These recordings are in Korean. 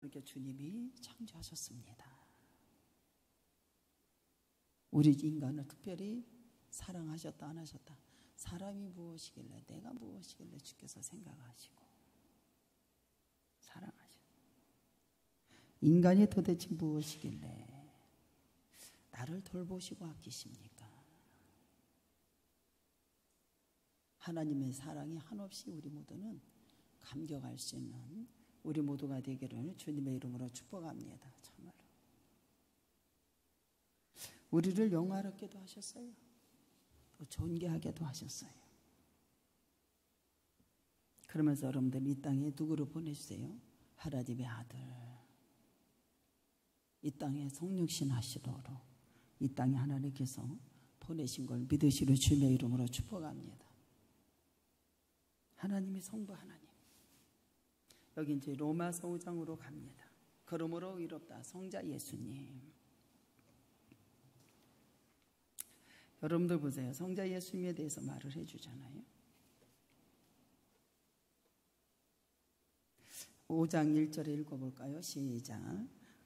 이렇게 주님이 창조하셨습니다. 우리 인간을 특별히 사랑하셨다 안 하셨다. 사람이 무엇이길래 내가 무엇이길래 주께서 생각하시고 사랑하셨다. 인간이 도대체 무엇이길래 나를 돌보시고 아끼십니까? 하나님의 사랑이 한없이 우리 모두는 감격할 수 있는 우리 모두가 되기를 주님의 이름으로 축복합니다. 정말로 우리를 영화롭게도 하셨어요. 또 존귀하게도 하셨어요. 그러면서 여러분들 이 땅에 누구를 보내주세요? 하나님의 아들, 이 땅에 성육신 하시도록 이 땅에 하나님께서 보내신 걸 믿으시는 주님의 이름으로 축복합니다. 하나님이 성부 하나님. 여기 이제 로마서 5장으로 갑니다. 그러므로 의롭다 성자 예수님. 여러분들 보세요. 성자 예수님에 대해서 말을 해주잖아요. 5장 1절에 읽어볼까요? 시작.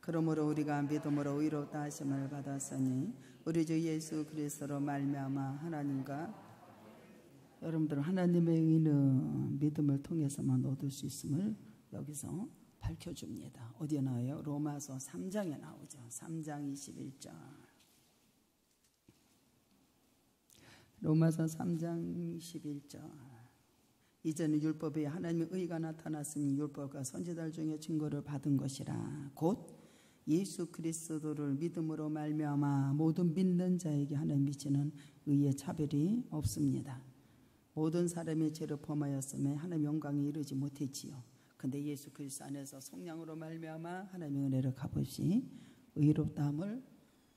그러므로 우리가 믿음으로 의롭다 하심을 받았으니 우리 주 예수 그리스도로 말미암아 하나님과 여러분들 하나님의 의는 믿음을 통해서만 얻을 수 있음을 여기서 밝혀줍니다. 어디에 나와요? 로마서 3장에 나오죠. 3장 21절. 로마서 3장 21절. 이제는 율법에 하나님의 의가 나타났으니 율법과 선지자들 중에 증거를 받은 것이라. 곧 예수 그리스도를 믿음으로 말미암아 모든 믿는 자에게 하나님 미치는 의의 차별이 없습니다. 모든 사람이 죄를 범하였음에 하나님 영광에 이르지 못했지요. 근데 예수 그리스도 안에서 성령으로 말미암아 하나님의 은혜를 값없이 의롭다함을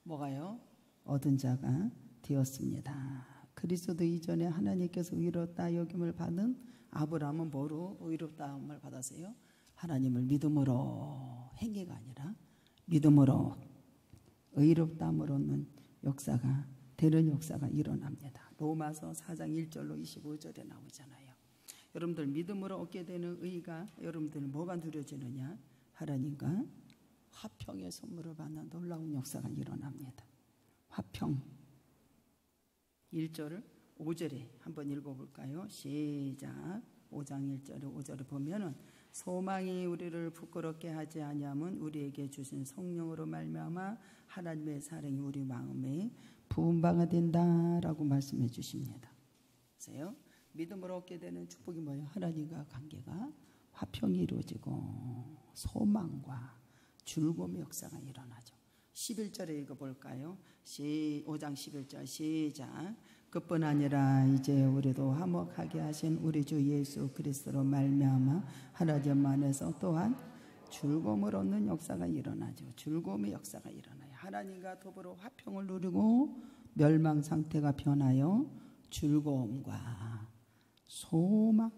뭐가요? 얻은 자가 되었습니다. 그리스도 이전에 하나님께서 의롭다 여김을 받은 아브라함은 뭐로 의롭다함을 받았어요? 하나님을 믿음으로, 행위가 아니라 믿음으로 의롭다함을 얻는 역사가 되는 역사가 일어납니다. 로마서 4장 1절로 25절에 나오잖아요. 여러분들 믿음으로 얻게 되는 의가 여러분들 뭐가 누려지느냐? 하나님과 화평의 선물을 받는 놀라운 역사가 일어납니다. 화평. 1절을 5절에 한번 읽어볼까요? 시작. 5장 1절에 5절을 보면은 소망이 우리를 부끄럽게 하지 아니함은 우리에게 주신 성령으로 말미암아 하나님의 사랑이 우리 마음에 부은 바가 된다라고 말씀해 주십니다. 보세요. 믿음으로 얻게 되는 축복이 뭐예요? 하나님과 관계가 화평이 이루어지고 소망과 즐거움의 역사가 일어나죠. 11절에 읽어볼까요? 5장 11절 시작. 그뿐 아니라 이제 우리도 화목하게 하신 우리 주 예수 그리스도로 말미암아 하나님 안에서 또한 즐거움을 얻는 역사가 일어나죠. 즐거움의 역사가 일어나요. 하나님과 더불어 화평을 누리고 멸망 상태가 변하여 즐거움과 소망의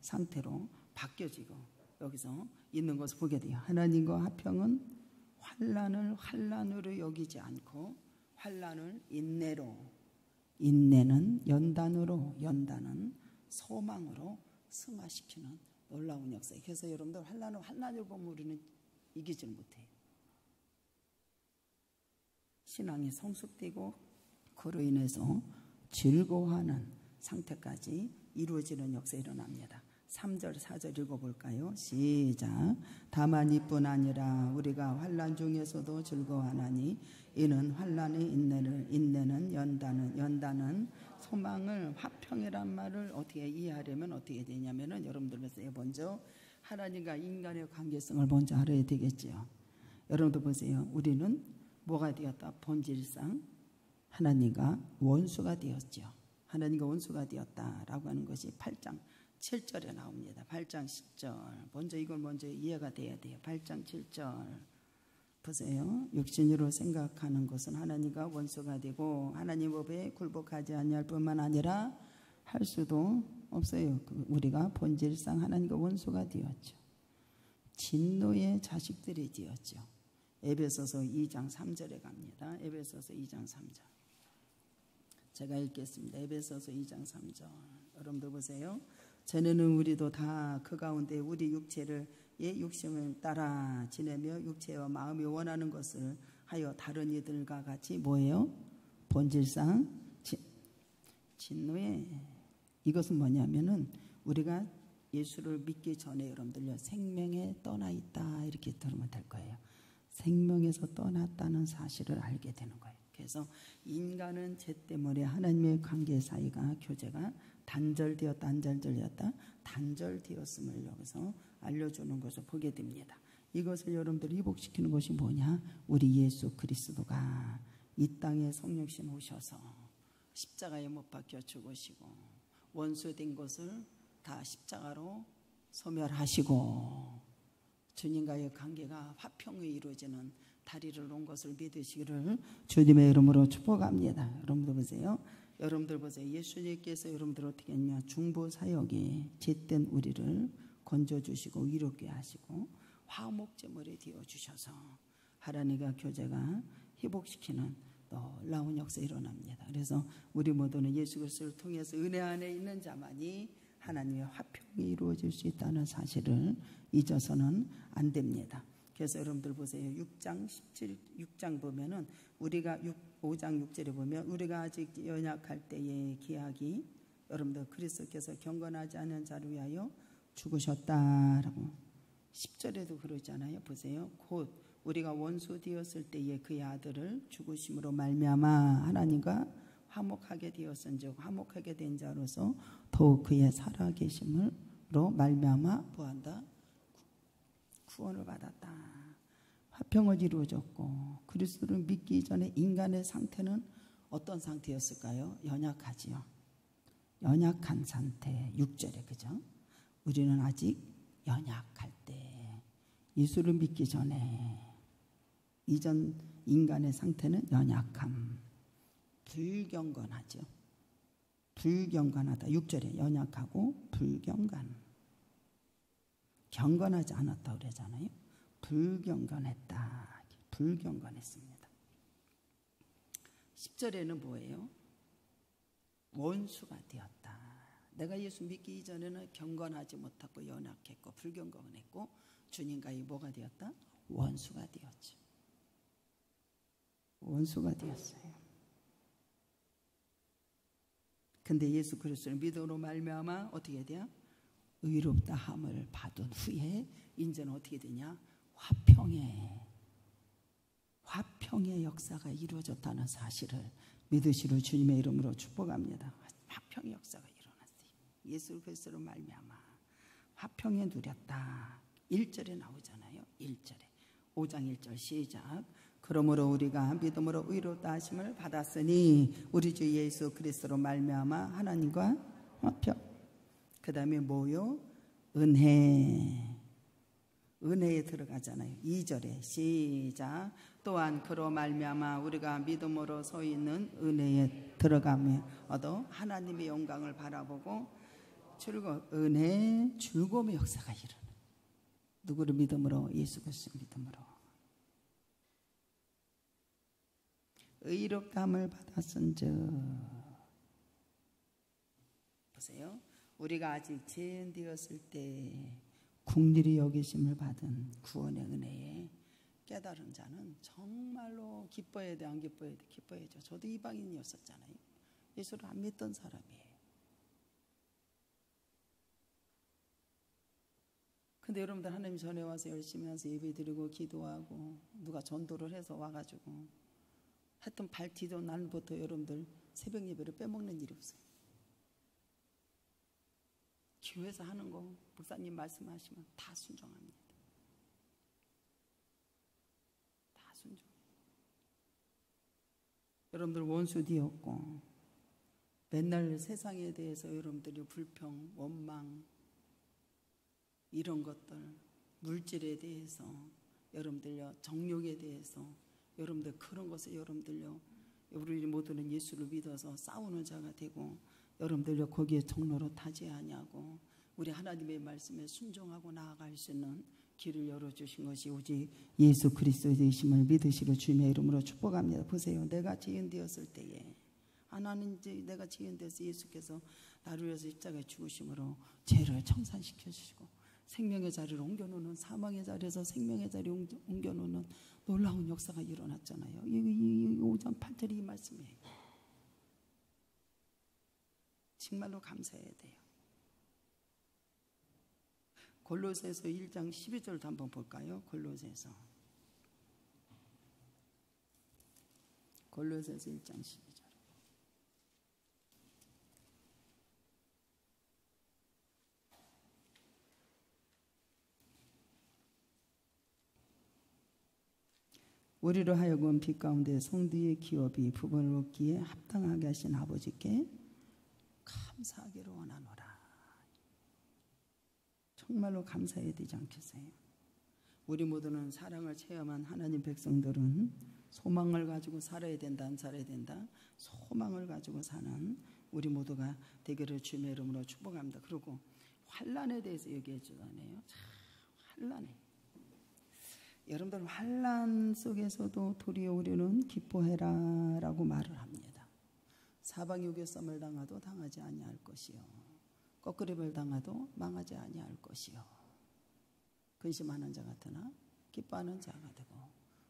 상태로 바뀌어지고 여기서 있는 것을 보게 돼요. 하나님과 화평은 환난을 환난으로 여기지 않고 환난을 인내로, 인내는 연단으로, 연단은 소망으로 승화시키는 놀라운 역사예요. 그래서 여러분들 환난을 환난으로 보면 우리는 이기질 못해요. 신앙이 성숙되고 그로 인해서 즐거워하는 상태까지 이루어지는 역사가 일어납니다. 3절 4절 읽어볼까요? 시작. 다만 이뿐 아니라 우리가 환난 중에서도 즐거워하나니 이는 환난의 인내는 연단은 소망을 화평이란 말을 어떻게 이해하려면 어떻게 되냐면은 여러분들 보세요. 먼저 하나님과 인간의 관계성을 먼저 알아야 되겠죠. 여러분들 보세요. 우리는 뭐가 되었다? 본질상 하나님과 원수가 되었죠. 하나님과 원수가 되었다라고 하는 것이 8장 7절에 나옵니다. 8장 10절. 먼저 이걸 먼저 이해가 돼야 돼요. 8장 7절. 보세요. 육신으로 생각하는 것은 하나님과 원수가 되고 하나님 법에 굴복하지 아니할 뿐만 아니라 할 수도 없어요. 우리가 본질상 하나님과 원수가 되었죠. 진노의 자식들이 되었죠. 에베소서 2장 3절에 갑니다. 에베소서 2장 3절. 제가 읽겠습니다. 에베소서 2장 3절. 여러분들 보세요. 전에는 우리도 다 그 가운데 우리 육체를 육심을 따라 지내며 육체와 마음이 원하는 것을 하여 다른 이들과 같이 뭐예요? 본질상 진노에. 이것은 뭐냐면은 우리가 예수를 믿기 전에 여러분들요 생명에 떠나 있다 이렇게 들으면 될 거예요. 생명에서 떠났다는 사실을 알게 되는 거예요. 그래서 인간은 죄 때문에 하나님의 관계 사이가 교제가 단절되었음을 여기서 알려주는 것을 보게 됩니다. 이것을 여러분들이 회복시키는 것이 뭐냐? 우리 예수 그리스도가 이 땅에 성령신 오셔서 십자가에 못 박혀 죽으시고 원수된 것을 다 십자가로 소멸하시고 주님과의 관계가 화평이 이루어지는 다리를 놓은 것을 믿으시기를 주님의 이름으로 축복합니다. 여러분들 보세요. 예수님께서 여러분들 어떻게 했냐? 중보 사역에 죄된 우리를 건져주시고 위롭게 하시고 화목제물에 되어주셔서 하나님과 교제가 회복시키는 놀라운 역사 일어납니다. 그래서 우리 모두는 예수 그리스도를 통해서 은혜 안에 있는 자만이 하나님의 화평이 이루어질 수 있다는 사실을 잊어서는 안 됩니다. 그래서 여러분들 보세요. 6장 보면은 우리가 5장 6절에 보면 우리가 아직 연약할 때의 기약이 여러분들 그리스도께서 경건하지 않은 자를 위하여 죽으셨다라고 10절에도 그러잖아요. 보세요. 곧 우리가 원수 되었을 때에 그의 아들을 죽으심으로 말미암아 하나님과 화목하게 되었은즉 화목하게 된 자로서 더욱 그의 살아계심으로 말미암아 뭐한다? 구원을 받았다. 화평을 이루어졌고 그리스도를 믿기 전에 인간의 상태는 어떤 상태였을까요? 연약하지요. 연약한 상태. 6절에 그죠? 우리는 아직 연약할 때 예수를 믿기 전에 이전 인간의 상태는 연약함. 불경건하죠. 불경건하다. 6절에 연약하고 불경건. 경건하지 않았다고 그러잖아요. 불경건했다. 불경건했습니다. 10절에는 뭐예요? 원수가 되었다. 내가 예수 믿기 이전에는 경건하지 못하고 연약했고 불경건했고 주님과의 뭐가 되었다? 원수가 되었죠. 원수가 되었어요. 근데 예수 그리스도를 믿음으로 말미암아 어떻게 돼요? 의롭다 함을 받은 후에 이제는 어떻게 되냐? 화평의 역사가 이루어졌다는 사실을 믿으시로 주님의 이름으로 축복합니다. 화평의 역사가 일어났어요. 예수 그리스도로 말미암아 화평에 누렸다. 1절에 나오잖아요. 1절에 5장 1절 시작. 그러므로 우리가 믿음으로 의롭다 하심을 받았으니 우리 주 예수 그리스도로 말미암아 하나님과 화평. 그 다음에 뭐요? 은혜에 들어가잖아요. 2절에 시작. 또한 그로 말미암아 우리가 믿음으로 서 있는 은혜에 들어가며 얻어 하나님의 영광을 바라보고 은혜의 즐거움의 역사가 일어나. 누구를 믿음으로? 예수 그리스도 믿음으로. 의롭다함을 받았은즉 보세요. 우리가 아직 죄인 되었을 때 국리를 여기심을 받은 구원의 은혜에 깨달은 자는 정말로 기뻐해야 돼, 안 기뻐해야 돼? 기뻐해야죠. 저도 이방인이었었잖아요. 예수를 안 믿던 사람이에요. 근데 여러분들 하나님 전에 와서 열심히 와서 예배드리고 기도하고 누가 전도를 해서 와가지고 하여튼 발 디던 날부터 여러분들 새벽 예배를 빼먹는 일이 없어요. 교회에서 하는 거 목사님 말씀하시면 다 순종합니다. 다 순종. 여러분들 원수 되었고 맨날 세상에 대해서 여러분들이 불평, 원망 이런 것들, 물질에 대해서 여러분들요, 정욕에 대해서 여러분들 그런 것에 여러분들요, 우리 모두는 예수를 믿어서 싸우는 자가 되고 여러분들요 거기에 종로로 타지 아니하고 우리 하나님의 말씀에 순종하고 나아갈 수 있는 길을 열어주신 것이 오직 예수 그리스도의 되심을 믿으시고 주님의 이름으로 축복합니다. 보세요. 내가 죄인 되었을 때에 하나님 내가 죄인 되어서 예수께서 나를 위해서 십자가에 죽으심으로 죄를 청산시켜 주시고 생명의 자리를 옮겨놓는, 사망의 자리에서 생명의 자리를 옮겨놓는 놀라운 역사가 일어났잖아요. 이 5장 8절이 이 말씀이에요. 정말로 감사해야 돼요. 골로새서 1장 12절도 한번 볼까요? 골로새서 1장 12절. 우리로 하여금 빛 가운데 성도의 기업이 부분을 얻기에 합당하게 하신 아버지께 감사하기를 원하노라. 정말로 감사해야 되지 않겠어요? 우리 모두는 사랑을 체험한 하나님 백성들은 소망을 가지고 살아야 된다, 안 살아야 된다? 소망을 가지고 사는 우리 모두가 되기를 주님의 이름으로 축복합니다. 그리고 환난에 대해서 얘기해 주잖아요. 환난에. 여러분들 환난 속에서도 도리어 우리는 기뻐해라 라고 말을 합니다. 사방 유교쌈을 당하도 당하지 아니할 것이요, 거꾸리를 당하도 망하지 아니할 것이요, 근심하는 자 같으나 기뻐하는 자가 되고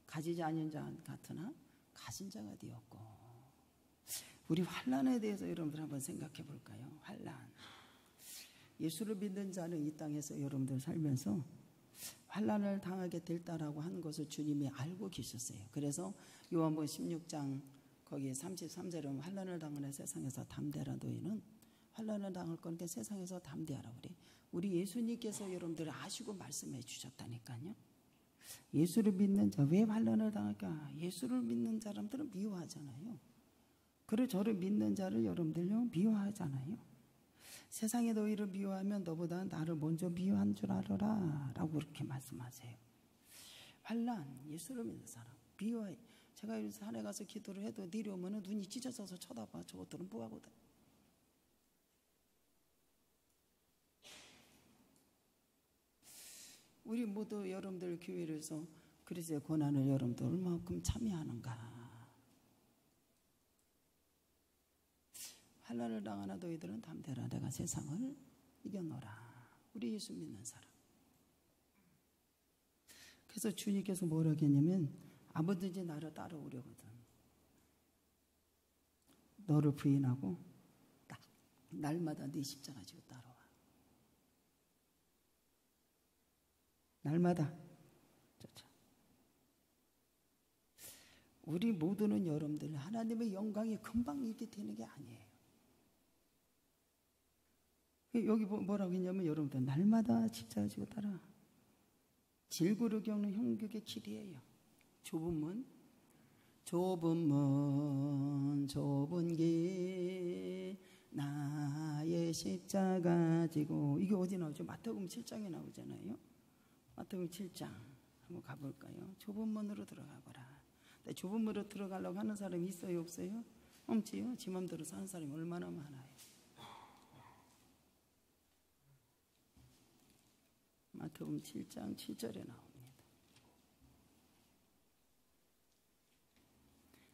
가지지 않은 자 같으나 가진 자가 되었고. 우리 환난에 대해서 여러분들 한번 생각해 볼까요? 환난. 예수를 믿는 자는 이 땅에서 여러분들 살면서 환난을 당하게 될다라고 하는 것을 주님이 알고 계셨어요. 그래서 요한복음 16장 거기 33절에 환난을 당하는 세상에서 담대하라. 너희는 환난을 당할 건데 세상에서 담대하라 그래. 우리 예수님께서 여러분들 아시고 말씀해 주셨다니까요. 예수를 믿는 자, 왜 환난을 당할까? 예수를 믿는 사람들은 미워하잖아요. 그를 저를 믿는 자를 여러분들요 미워하잖아요. 세상에 너희를 미워하면 너보다 나를 먼저 미워한 줄 알아라 라고 그렇게 말씀하세요. 환난, 예수를 믿는 사람 미워해. 제가 산에 가서 기도를 해도 내려오면 눈이 찢어져서 쳐다봐. 저것들은 뭐하거든. 우리 모두 여러분들 교회에서 그리스도의 고난을 여러분들 얼마만큼 참여하는가. 환난을 당하나 너희들은 담대라. 내가 세상을 이겨노라. 우리 예수 믿는 사람. 그래서 주님께서 뭐라고 했냐면 아무든지 나를 따라오려거든 너를 부인하고 날마다 네 십자가 지고 따라와. 날마다. 우리 모두는 여러분들 하나님의 영광이 금방 이렇게 되는 게 아니에요. 여기 뭐라고 했냐면 여러분들 날마다 십자가 지고 따라. 질고를 겪는 형국의 길이에요. 좁은 문, 좁은 길, 나의 십자가 지고. 이게 어디 나오죠? 마태복음 7장에 나오잖아요. 마태복음 7장 한번 가볼까요? 좁은 문으로 들어가거라. 좁은 문으로 들어가려고 하는 사람이 있어요, 없어요? 없지요. 지 맘대로 사는 사람이 얼마나 많아요. 마태복음 7장 7절에 나옵니다.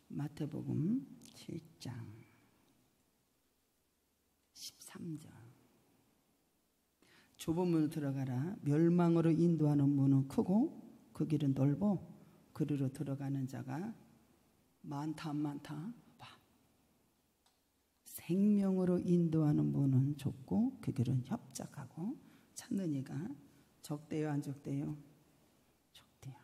마태복음 7장 13절. 좁은 문으로 들어가라. 멸망으로 인도하는 문은 크고 그 길은 넓어 그리로 들어가는 자가 많다. 봐. 생명으로 인도하는 문은 좁고 그 길은 협착하고 찾는 이가 적대요, 안 적대요? 적대요.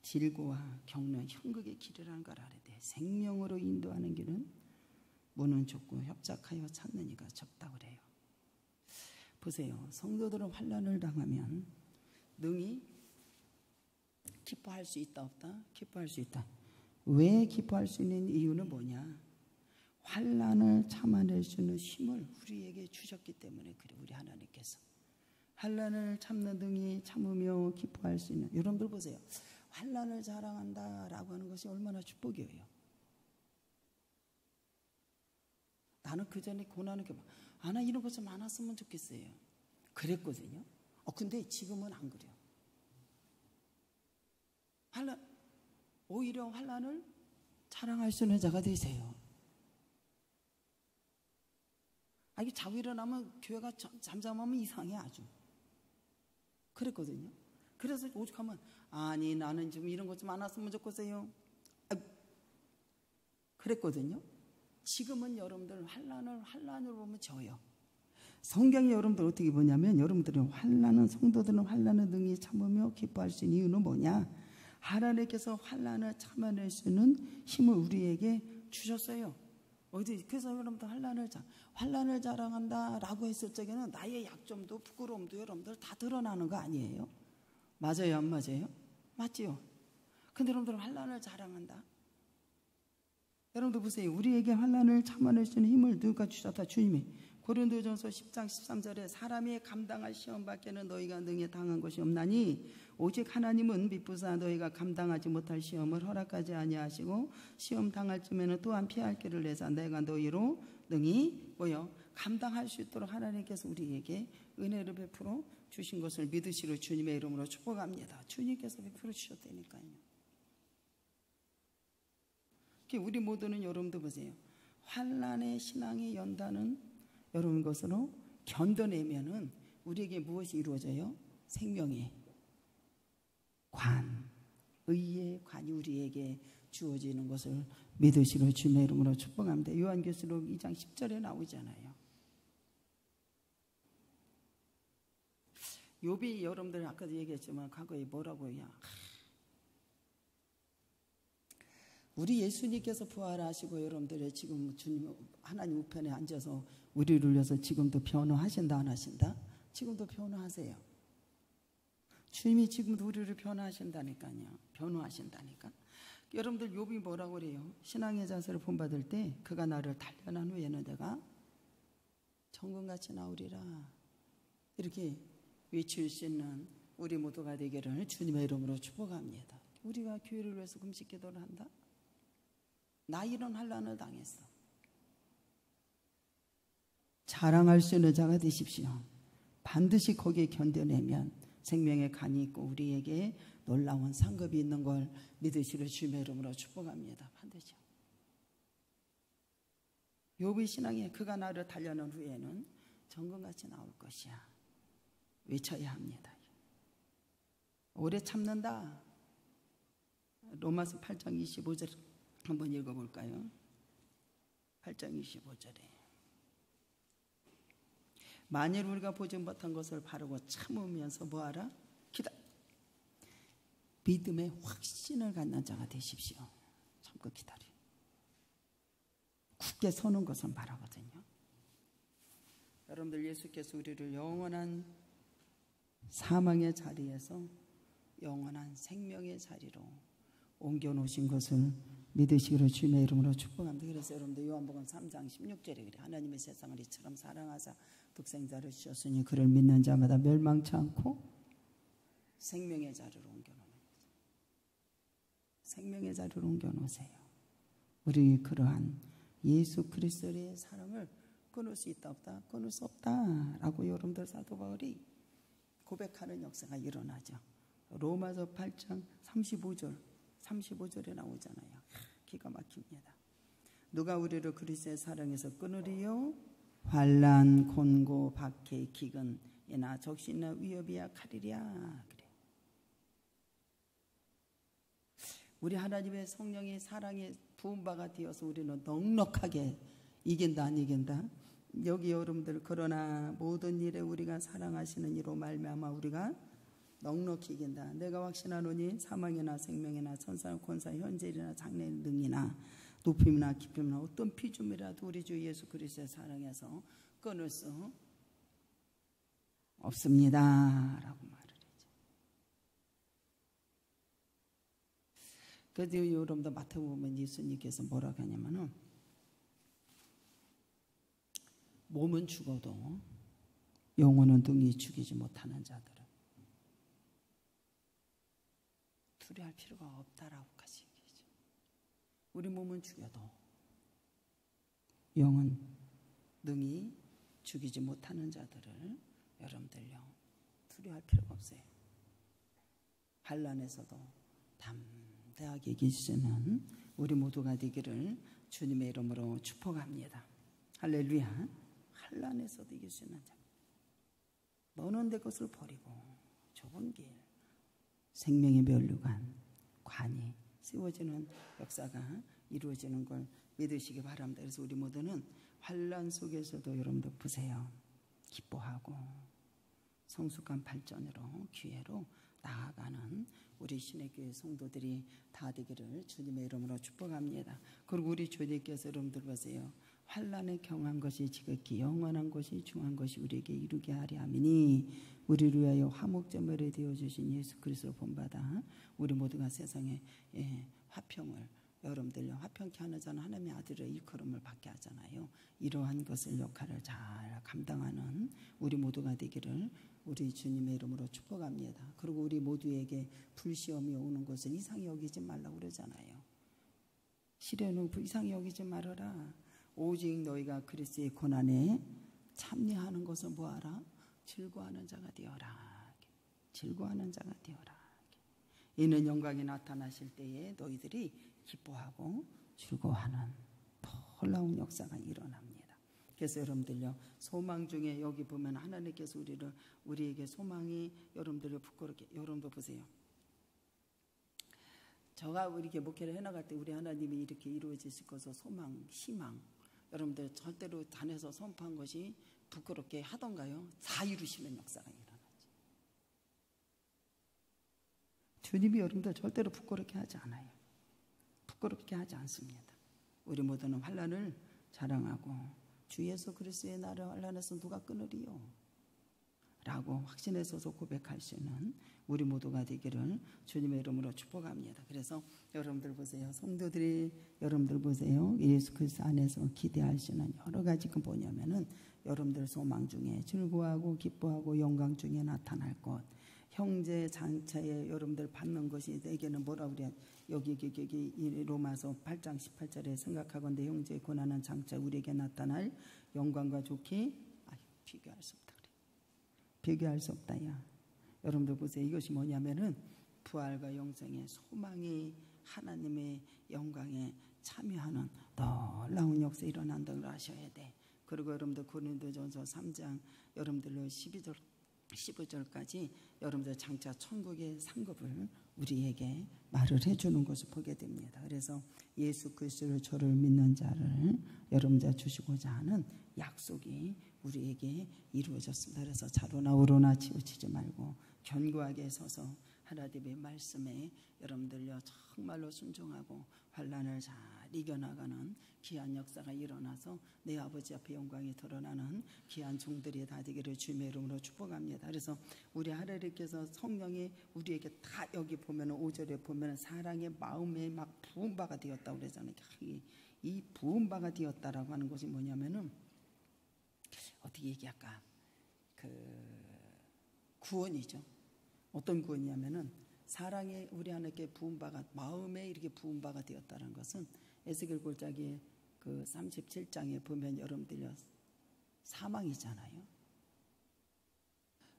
질고와 겪는 형극의 길이라는 걸 알아야 돼. 생명으로 인도하는 길은 문은 좁고 협착하여 찾는 이가 적다 그래요. 보세요. 성도들은 환난을 당하면 능히 기뻐할 수 있다 없다? 기뻐할 수 있다. 왜 기뻐할 수 있는 이유는 뭐냐? 환난을 참아낼 수 있는 힘을 우리에게 주셨기 때문에 그래. 우리 하나님께서 환난을 참는 등이 참으며 기뻐할 수 있는. 여러분들 보세요. 환난을 자랑한다라고 하는 것이 얼마나 축복이에요. 나는 그전에 고난을 나 이런 것 좀 안 왔으면 좋겠어요. 그랬거든요. 근데 지금은 안 그래요. 오히려 환난을 자랑할 수 있는 자가 되세요. 이게 자고 일어나면 교회가 잠잠하면 이상해 아주. 그랬거든요. 그래서 오죽하면 아니 나는 좀 이런 것 좀 안 왔으면 좋겠어요. 그랬거든요. 지금은 여러분들 환난을 보면 져요. 성경이 여러분들 어떻게 보냐면 여러분들은 성도들은 환난을 능히 참으며 기뻐할 수 있는 이유는 뭐냐? 하나님께서 환난을 참아낼 수 있는 힘을 우리에게 주셨어요. 그래서 여러분들 환난을 자랑한다라고 했을 적에는 나의 약점도 부끄러움도 여러분들 다 드러나는 거 아니에요? 맞아요, 안 맞아요? 맞지요? 근데 여러분들 환난을 자랑한다. 여러분들 보세요. 우리에게 환난을 참아낼 수 있는 힘을 누가 주셨다? 주님이. 고린도전서 10장 13절에 사람이 감당할 시험 밖에는 너희가 능히 당한 것이 없나니 오직 하나님은 미쁘사 너희가 감당하지 못할 시험을 허락하지 아니하시고 시험 당할 쯤에는 또한 피할 길을 내사 내가 너희로 능히 감당할 수 있도록 하나님께서 우리에게 은혜를 베풀어 주신 것을 믿으시러 주님의 이름으로 축복합니다. 주님께서 베풀어 주셨다니까요. 우리 모두는 여러분도 보세요. 환난의 신앙의 연단은 여러분 것으로 견뎌내면은 우리에게 무엇이 이루어져요? 생명의 관, 의의 관이 우리에게 주어지는 것을 믿으시러 주님의 이름으로 축복합니다. 요한계시록 2장 10절에 나오잖아요. 욥이 여러분들 아까도 얘기했지만 과거에 뭐라고요? 우리 예수님께서 부활하시고 여러분들의 지금 주님 하나님 우편에 앉아서 우리를 위해서 지금도 변호하신다 안 하신다? 지금도 변호하세요. 주님이 지금도 우리를 변호하신다니까요. 변호하신다니까. 여러분들 욥이 뭐라고 그래요? 신앙의 자세를 본받을 때 그가 나를 단련한 후에는 내가 정금같이 나오리라. 이렇게 외칠 수 있는 우리 모두가 되기를 주님의 이름으로 축복합니다. 우리가 교회를 위해서 금식 기도를 한다? 나 이런 환난을 당했어. 자랑할 수 있는 자가 되십시오. 반드시 거기에 견뎌내면 생명의 간이 있고 우리에게 놀라운 상급이 있는 걸 믿으시려 주님의 이름으로 축복합니다. 반드시. 욥의 신앙에 그가 나를 단련한 후에는 정금같이 나올 것이야. 외쳐야 합니다. 오래 참는다. 로마서 8장 25절 한번 읽어볼까요? 8장 25절에 만일 우리가 보지 못한 것을 바르고 참으면서 뭐하라? 믿음의 확신을 갖는 자가 되십시오. 참고 기다려. 굳게 서는 것은 바라거든요. 여러분들 예수께서 우리를 영원한 사망의 자리에서 영원한 생명의 자리로 옮겨놓으신 것을 믿으시기를 주님의 이름으로 축복합니다. 그래서 여러분들 요한복음 3장 16절에 그래. 하나님의 세상을 이처럼 사랑하사 독생자를 주셨으니 그를 믿는 자마다 멸망치 않고 생명의 자리로 옮겨놓는 거죠. 생명의 자리로 옮겨놓으세요. 우리 그러한 예수 그리스도의 사랑을 끊을 수 있다 없다? 끊을 수 없다라고 여러분들 사도 바울이 고백하는 역사가 일어나죠. 로마서 8장 35절에 나오잖아요. 기가 막힙니다. 누가 우리를 그리스도의 사랑에서 끊으리요? 환난, 곤고, 박해, 기근이나 적신이나 위협이야 칼이랴. 그래. 우리 하나님의 성령의 사랑에 부은 바가 되어서 우리는 넉넉하게 이긴다 안 이긴다? 여기 여러분들 그러나 모든 일에 우리가 사랑하시는 이로 말미암아 우리가 넉넉히 이긴다. 내가 확신하노니 사망이나 생명이나 천사나 권사 현재이나 장래 능이나 높임이나 깊임이나 어떤 피조물이라도 우리 주 예수 그리스도의 사랑에서 끊을 수 없습니다 라고 말을 했죠. 그래도 여러분들 마태복음 예수님께서 뭐라고 하냐면은 몸은 죽어도 영혼은 능히 죽이지 못하는 자들은 두려워할 필요가 없다라고 같이 얘기하죠. 우리 몸은 죽여도 영은 능히 죽이지 못하는 자들을 여러분들요 두려워할 필요가 없어요. 환난에서도 담대하게 이길 수 있는 우리 모두가 되기를 주님의 이름으로 축복합니다. 할렐루야. 환난에서도 이길 수 있는 자. 너는 내 것을 버리고 좁은 길, 생명의 면류관, 관이 세워지는 역사가 이루어지는 걸 믿으시기 바랍니다. 그래서 우리 모두는 환난 속에서도 여러분들 보세요. 기뻐하고 성숙한 발전으로 기회로 나아가는 우리 신의교회 성도들이 다 되기를 주님의 이름으로 축복합니다. 그리고 우리 주님께서 여러분들 보세요. 환난에 경한 것이 지극히 영원한 것이 중한 것이 우리에게 이루게 하려 함이니 우리를 위하여 화목제물에 되어주신 예수 그리스도를 본받아 우리 모두가 세상에 화평을 여러분들요 화평케 하는 자는 하나님의 아들의 일컬음을 받게 하잖아요. 이러한 것을 역할을 잘 감당하는 우리 모두가 되기를 우리 주님의 이름으로 축복합니다. 그리고 우리 모두에게 불시험이 오는 것을 이상히 여기지 말라고 그러잖아요. 시련은 이상히 여기지 말아라. 오직 너희가 그리스도의 고난에 참여하는 것은 뭐하라? 즐거워하는 자가 되어라. 즐거워하는 자가 되어라. 이는 영광이 나타나실 때에 너희들이 기뻐하고 즐거워하는 놀라운 역사가 일어납니다. 그래서 여러분들요 소망 중에 여기 보면 하나님께서 우리에게 소망이 여러분들을 부끄럽게 여러분도 보세요. 저가 이렇게 목회를 해나갈 때 우리 하나님이 이렇게 이루어지실 것을 소망, 희망 여러분들 절대로 단에서 선포한 것이 부끄럽게 하던가요? 다 이루시는 역사가 일어나죠. 주님이 여러분들 절대로 부끄럽게 하지 않아요. 부끄럽게 하지 않습니다. 우리 모두는 환난을 자랑하고 주 예수 그리스도의 나를 환난에서 누가 끊으리요? 라고 확신해서서 고백할 수 있는 우리 모두가 되기를 주님의 이름으로 축복합니다. 그래서 여러분들 보세요. 성도들이 여러분들 보세요. 예수 그리스도 안에서 기대할 수 있는 여러 가지 그 뭐냐면은 여러분들 소망 중에 즐거워하고 기뻐하고 영광 중에 나타날 것. 형제 장차에 여러분들 받는 것이 내게는 뭐라 그래야 여기 로마서 8장 18절에 생각하건대 형제의 고난은 장차 우리에게 나타날 영광과 좋게 비교할 수 없다 그래. 비교할 수 없다 야. 여러분들 보세요. 이것이 뭐냐면은 부활과 영생의 소망이 하나님의 영광에 참여하는 놀라운 역사 일어난다는 걸 아셔야 돼. 그리고 여러분들 고린도전서 3장 여러분들로 15절까지 여러분들 장차 천국의 상급을 우리에게 말을 해주는 것을 보게 됩니다. 그래서 예수 그리스도를 저를 믿는 자를 여러분들 주시고자 하는 약속이 우리에게 이루어졌습니다. 그래서 자로나 우로나 치우치지 말고 견고하게 서서 하나님의 말씀에 여러분들요 정말로 순종하고 환난을 잘 이겨나가는 귀한 역사가 일어나서 내 아버지 앞에 영광이 드러나는 귀한 종들이 다 되기를 주님의 이름으로 축복합니다. 그래서 우리 하나님께서 성령이 우리에게 다 여기 보면 5절에 보면 사랑의 마음에 막 부은 바가 되었다고 그러잖아요. 이 부은 바가 되었다라고 하는 것이 뭐냐면은 어떻게 얘기할까? 구원이죠. 어떤 구원이냐면은 사랑에 우리 하나님께 부은 바가 마음에 이렇게 부은 바가 되었다는 것은 에스겔 골짜기의 그 37장에 보면 여러분들요 사망이잖아요.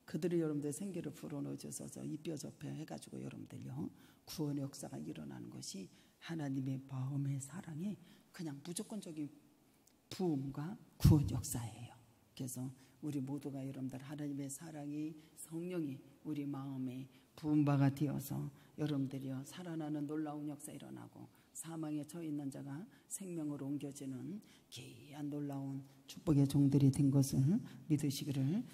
그들이 여러분들 생기를 불어넣어줘서 입혀접혀 해가지고 여러분들요 구원의 역사가 일어나는 것이 하나님의 마음의 사랑에 그냥 무조건적인 부음과 구원 역사예요. 그래서 우리 모두가 여러분들 하나님의 사랑이 성령이 우리 마음에 부은 바가 되어서 여러분들이요 살아나는 놀라운 역사 일어나고 사망에 처해 있는 자가 생명으로 옮겨지는 귀한 놀라운 축복의 종들이 된 것을 믿으시기를